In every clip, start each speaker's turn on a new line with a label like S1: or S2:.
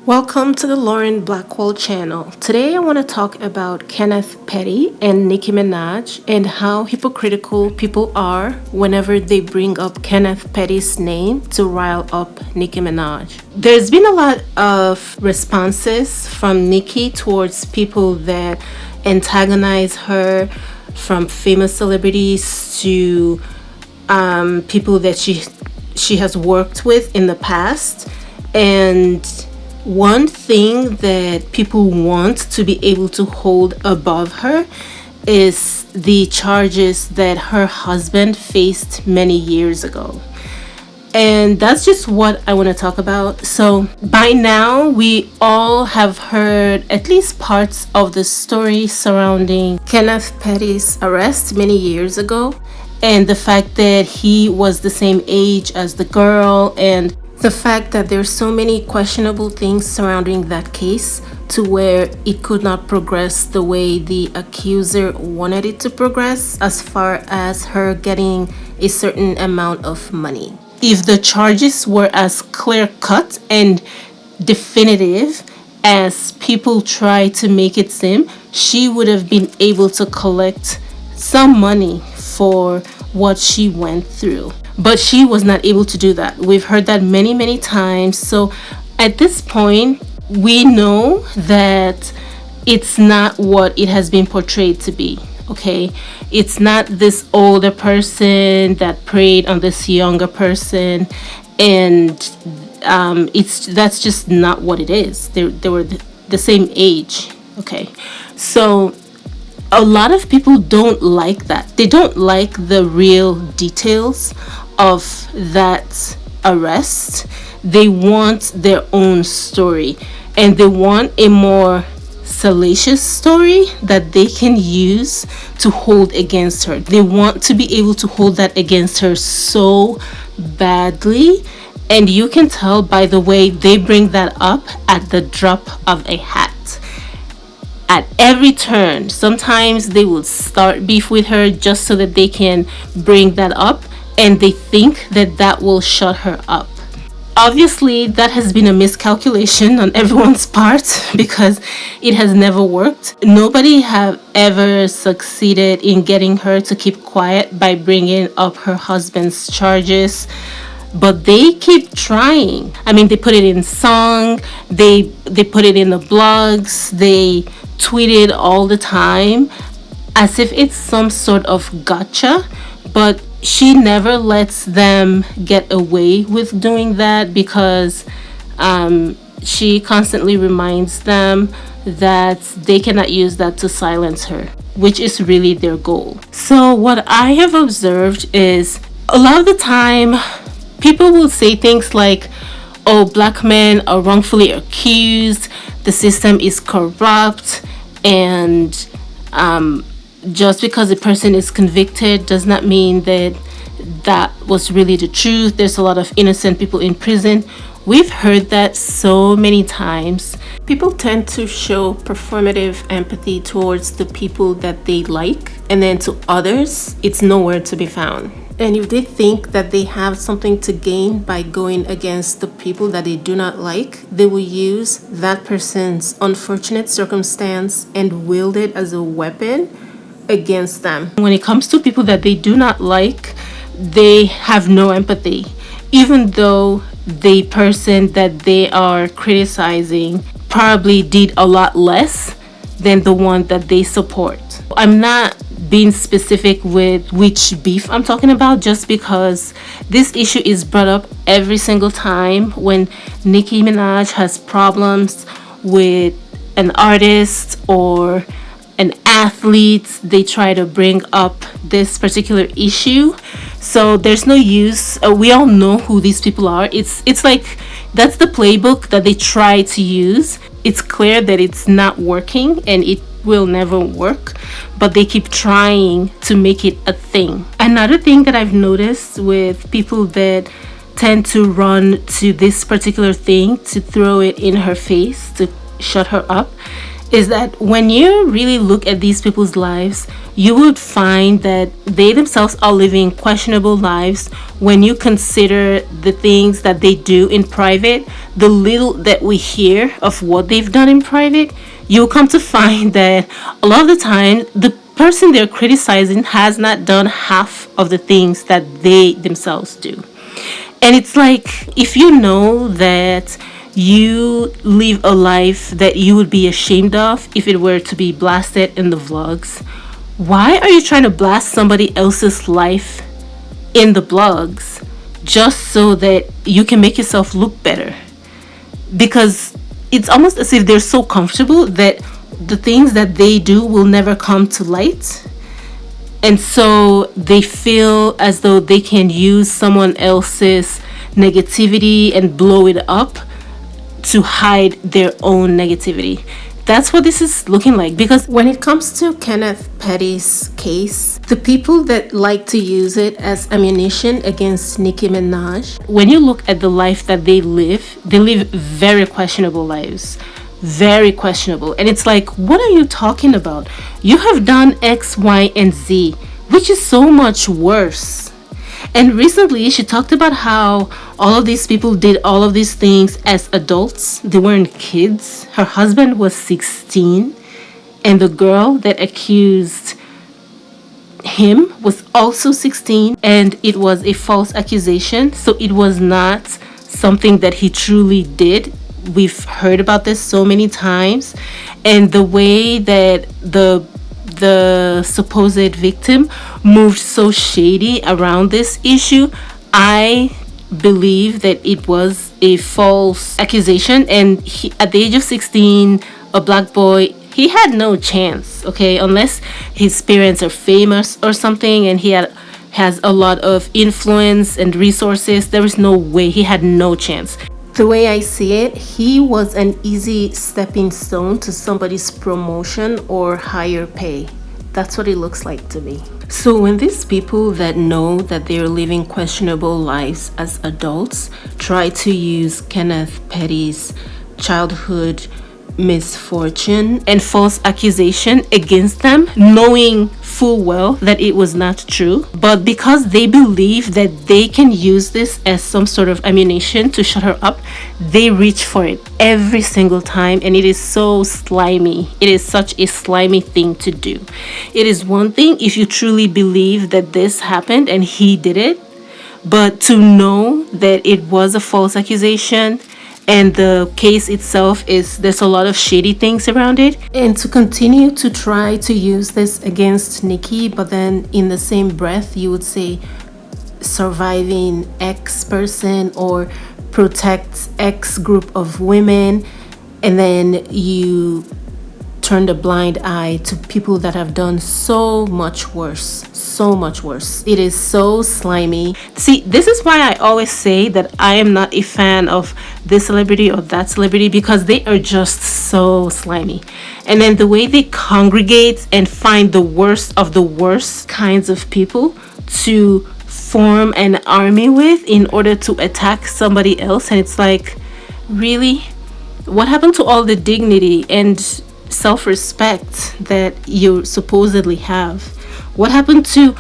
S1: Welcome to the Lauren Blackwell channel. Today I want to talk about Kenneth Petty and Nicki Minaj and how hypocritical people are whenever they bring up Kenneth Petty's name to rile up Nicki Minaj. There's been a lot of responses from Nicki towards people that antagonize her, from famous celebrities to people that she has worked with in the past. And one thing that people want to be able to hold above her is the charges that her husband faced many years ago. And that's just what I want to talk about. So by now, we all have heard at least parts of the story surrounding Kenneth Petty's arrest many years ago, and the fact that he was the same age as the girl, and the fact that there's so many questionable things surrounding that case to where it could not progress the way the accuser wanted it to progress, as far as her getting a certain amount of money. If the charges were as clear-cut and definitive as people try to make it seem, she would have been able to collect some money for what she went through. But she was not able to do that. We've heard that many times. So at this point, we know that it's not what it has been portrayed to be. Okay, it's not this older person that preyed on this younger person, and that's just not what it is. They were the same age. Okay, so a lot of people don't like that. They don't like the real details of that arrest. They want their own story, and they want a more salacious story that they can use to hold against her. They want to be able to hold that against her so badly, and you can tell by the way they bring that up at the drop of a hat. At every turn, sometimes they will start beef with her just so that they can bring that up, and they think that that will shut her up. Obviously, that has been a miscalculation on everyone's part because it has never worked. Nobody have ever succeeded in getting her to keep quiet by bringing up her husband's charges, but they keep trying. I mean, they put it in song, they put it in the blogs, they tweet it all the time as if it's some sort of gotcha, but she never lets them get away with doing that because she constantly reminds them that they cannot use that to silence her, which is really their goal. So what I have observed is a lot of the time people will say things like, oh, black men are wrongfully accused, the system is corrupt, and just because a person is convicted does not mean that that was really the truth. There's a lot of innocent people in prison. We've heard that so many times. People tend to show performative empathy towards the people that they like, and then to others, it's nowhere to be found. And if they think that they have something to gain by going against the people that they do not like, they will use that person's unfortunate circumstance and wield it as a weapon against them. When it comes to people that they do not like, they have no empathy, even though the person that they are criticizing probably did a lot less than the one that they support. I'm not being specific with which beef I'm talking about, just because this issue is brought up every single time when Nicki Minaj has problems with an artist or an athlete. They try to bring up this particular issue, so there's no use. We all know who these people are. It's like that's the playbook that they try to use. It's clear that it's not working and it will never work, but they keep trying to make it a thing. Another thing that I've noticed with people that tend to run to this particular thing to throw it in her face to shut her up is that when you really look at these people's lives, you would find that they themselves are living questionable lives when you consider the things that they do in private, the little that we hear of what they've done in private. You'll come to find that a lot of the time, the person they're criticizing has not done half of the things that they themselves do. And it's like, if you know that you live a life that you would be ashamed of if it were to be blasted in the vlogs, why are you trying to blast somebody else's life in the blogs just so that you can make yourself look better? Because it's almost as if they're so comfortable that the things that they do will never come to light. And so they feel as though they can use someone else's negativity and blow it up to hide their own negativity. That's what this is looking like. Because when it comes to Kenneth Petty's case, the people that like to use it as ammunition against Nicki Minaj, when you look at the life that they live very questionable lives. Very questionable. And it's like, what are you talking about? You have done X, Y, and Z, which is so much worse. And recently she talked about how all of these people did all of these things as adults. They weren't kids. Her husband was 16, and the girl that accused him was also 16, and it was a false accusation. So it was not something that he truly did. We've heard about this so many times, and the way that the supposed victim moved so shady around this issue, I believe that it was a false accusation. And he, at the age of 16, a black boy, he had no chance, okay, unless his parents are famous or something and has a lot of influence and resources. There is no way. He had no chance. The way I see it, he was an easy stepping stone to somebody's promotion or higher pay. That's what it looks like to me. So when these people that know that they're living questionable lives as adults try to use Kenneth Petty's childhood misfortune and false accusation against them, knowing full well that it was not true, but because they believe that they can use this as some sort of ammunition to shut her up, they reach for it every single time. And it is so slimy. It is such a slimy thing to do. It is one thing if you truly believe that this happened and he did it, but to know that it was a false accusation and the case itself is, there's a lot of shady things around it, and to continue to try to use this against Nicki, but then in the same breath you would say surviving X person or protect X group of women, and then you turn a blind eye to people that have done so much worse. So much worse. It is so slimy. See, this is why I always say that I am not a fan of this celebrity or that celebrity, because they are just so slimy. And then the way they congregate and find the worst of the worst kinds of people to form an army with in order to attack somebody else. And it's like, really? What happened to all the dignity and self-respect that you supposedly have? What happened to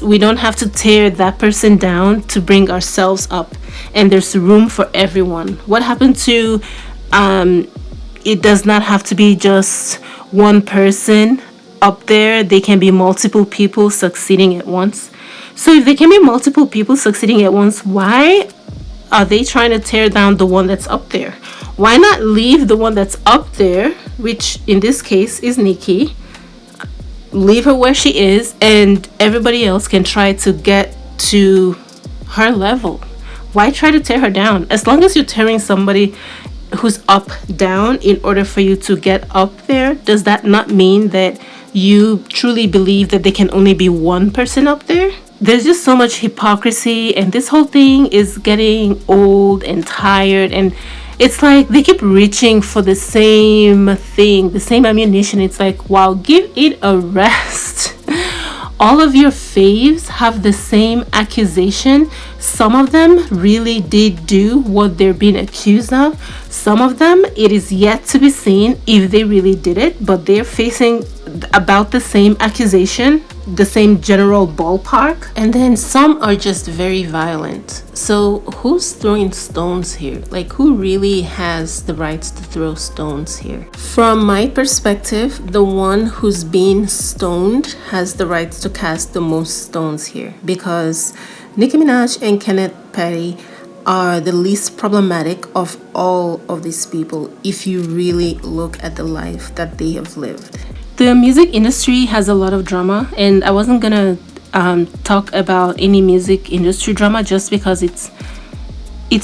S1: we don't have to tear that person down to bring ourselves up, and there's room for everyone? What happened to it does not have to be just one person up there, they can be multiple people succeeding at once? So if they can be multiple people succeeding at once, why are they trying to tear down the one that's up there? Why not leave the one that's up there, which in this case is Nicki, leave her where she is, and everybody else can try to get to her level? Why try to tear her down? As long as you're tearing somebody who's up down in order for you to get up there, does that not mean that you truly believe that there can only be one person up there? There's just so much hypocrisy, and this whole thing is getting old and tired, and it's like they keep reaching for the same thing, the same ammunition. It's like, wow, give it a rest. All of your faves have the same accusation. Some of them really did do what they're being accused of. Some of them, it is yet to be seen if they really did it, but they're facing about the same accusation, the same general ballpark. And then some are just very violent. So who's throwing stones here? Like, who really has the rights to throw stones here? From my perspective, the one who's being stoned has the rights to cast the most stones here, because Nicki Minaj and Kenneth Petty are the least problematic of all of these people if you really look at the life that they have lived. The music industry has a lot of drama, and I wasn't gonna talk about any music industry drama just because it's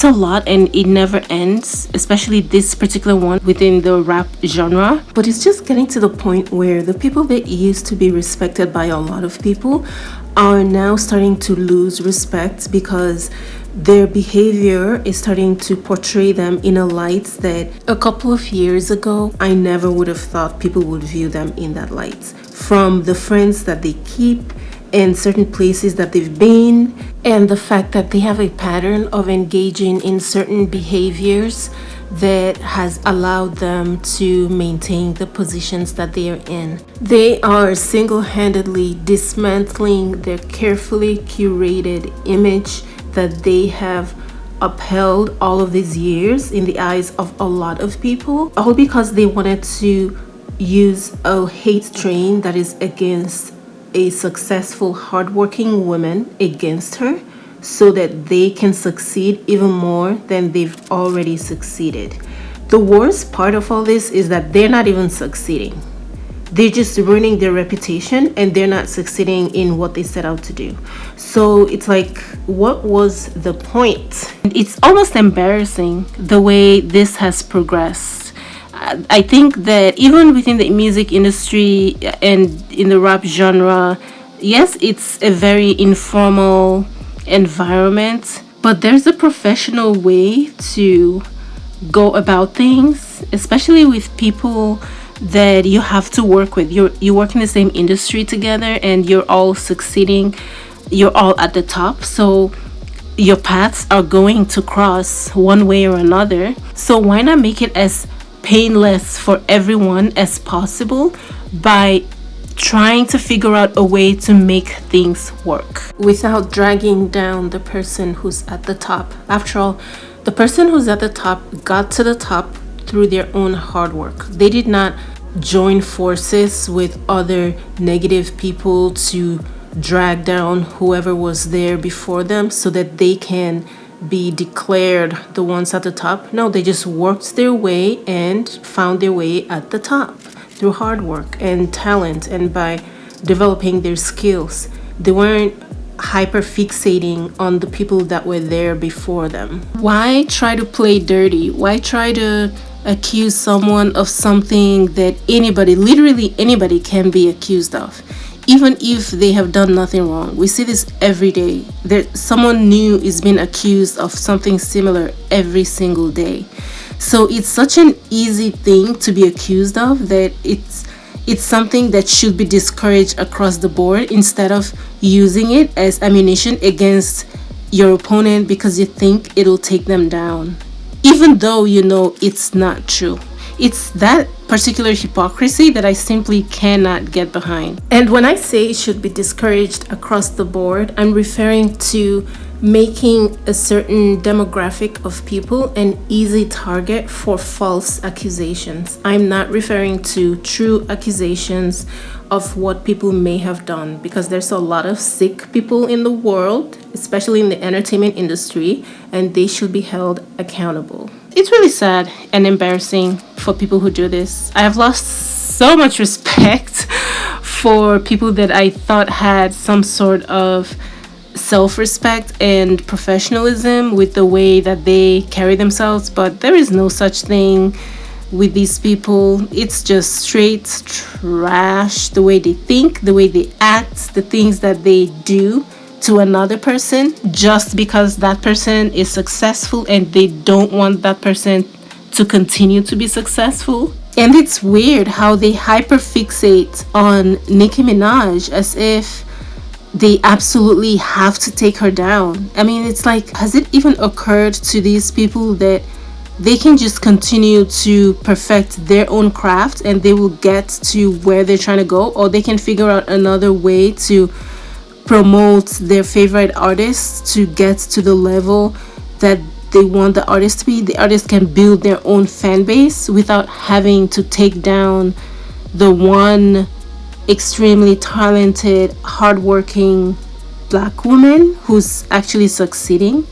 S1: a lot and it never ends, especially this particular one within the rap genre. But it's just getting to the point where the people that used to be respected by a lot of people are now starting to lose respect because their behavior is starting to portray them in a light that a couple of years ago I never would have thought people would view them in that light. From the friends that they keep and certain places that they've been, and the fact that they have a pattern of engaging in certain behaviors that has allowed them to maintain the positions that they are in. They are single-handedly dismantling their carefully curated image that they have upheld all of these years in the eyes of a lot of people, all because they wanted to use a hate train that is against a successful, hardworking woman against her, so that they can succeed even more than they've already succeeded. The worst part of all this is that they're not even succeeding. They're just ruining their reputation and they're not succeeding in what they set out to do. So it's like, what was the point? It's almost embarrassing the way this has progressed. I think that even within the music industry and in the rap genre, yes, it's a very informal environment, but there's a professional way to go about things, especially with people that you have to work with. You work in the same industry together and you're all succeeding, you're all at the top, so your paths are going to cross one way or another. So why not make it as painless for everyone as possible by trying to figure out a way to make things work without dragging down the person who's at the top. After all, the person who's at the top got to the top through their own hard work. They did not join forces with other negative people to drag down whoever was there before them so that they can be declared the ones at the top. No, they just worked their way and found their way at the top through hard work and talent and by developing their skills. They weren't hyper fixating on the people that were there before them. Why try to play dirty? Why try to accuse someone of something that anybody, literally anybody, can be accused of, even if they have done nothing wrong? We see this every day. Someone new is being accused of something similar every single day. So it's such an easy thing to be accused of that it's something that should be discouraged across the board, instead of using it as ammunition against your opponent because you think it'll take them down, even though you know it's not true. It's that particular hypocrisy that I simply cannot get behind. And when I say it should be discouraged across the board, I'm referring to making a certain demographic of people an easy target for false accusations. I'm not referring to true accusations of what people may have done, because there's a lot of sick people in the world, especially in the entertainment industry, and they should be held accountable. It's really sad and embarrassing for people who do this. I have lost so much respect for people that I thought had some sort of self-respect and professionalism with the way that they carry themselves, but there is no such thing with these people. It's just straight trash, the way they think, the way they act, the things that they do to another person just because that person is successful and they don't want that person to continue to be successful. And it's weird how they hyperfixate on Nicki Minaj as if they absolutely have to take her down. I mean, it's like, has it even occurred to these people that they can just continue to perfect their own craft and they will get to where they're trying to go, or they can figure out another way to promote their favorite artists to get to the level that they want the artist to be. The artist can build their own fan base without having to take down the one extremely talented, hardworking black woman who's actually succeeding.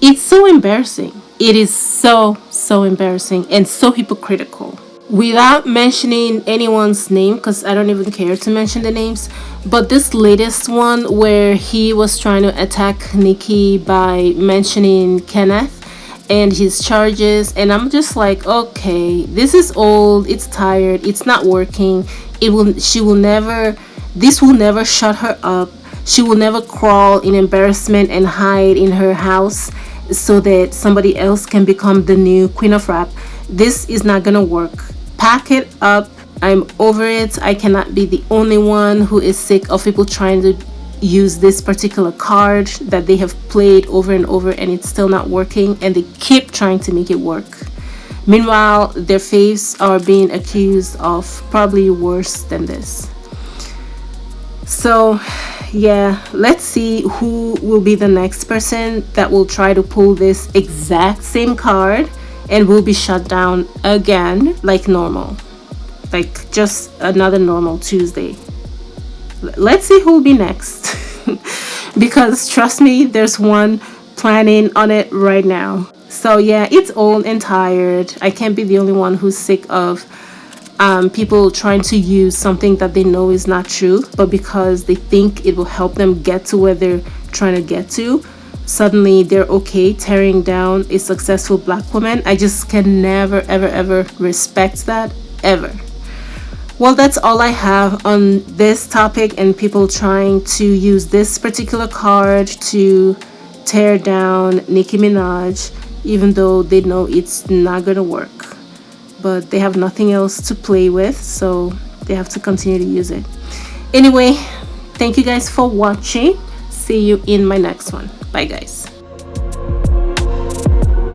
S1: It's so embarrassing. It is so embarrassing and so hypocritical. Without mentioning anyone's name, because I don't even care to mention the names, but this latest one where he was trying to attack Nicki by mentioning Kenneth and his charges, and I'm just like, okay, this is old, it's tired, it's not working. She will never, this will never shut her up. She will never crawl in embarrassment and hide in her house so that somebody else can become the new queen of rap. This is not gonna work. Pack it up. I'm over it. I cannot be the only one who is sick of people trying to use this particular card that they have played over and over and it's still not working, and they keep trying to make it work. Meanwhile, their faves are being accused of probably worse than this. So yeah, let's see who will be the next person that will try to pull this exact same card and will be shut down again like normal, like just another normal Tuesday. Let's see who will be next. Because trust me, there's one planning on it right now. So yeah, it's old and tired. I can't be the only one who's sick of people trying to use something that they know is not true, but because they think it will help them get to where they're trying to get to, suddenly they're okay tearing down a successful black woman. I just can never ever respect that, ever. Well, that's all I have on this topic and people trying to use this particular card to tear down Nicki Minaj, even though they know it's not gonna work. But they have nothing else to play with, so they have to continue to use it. Anyway, thank you guys for watching. See you in my next one. Bye guys.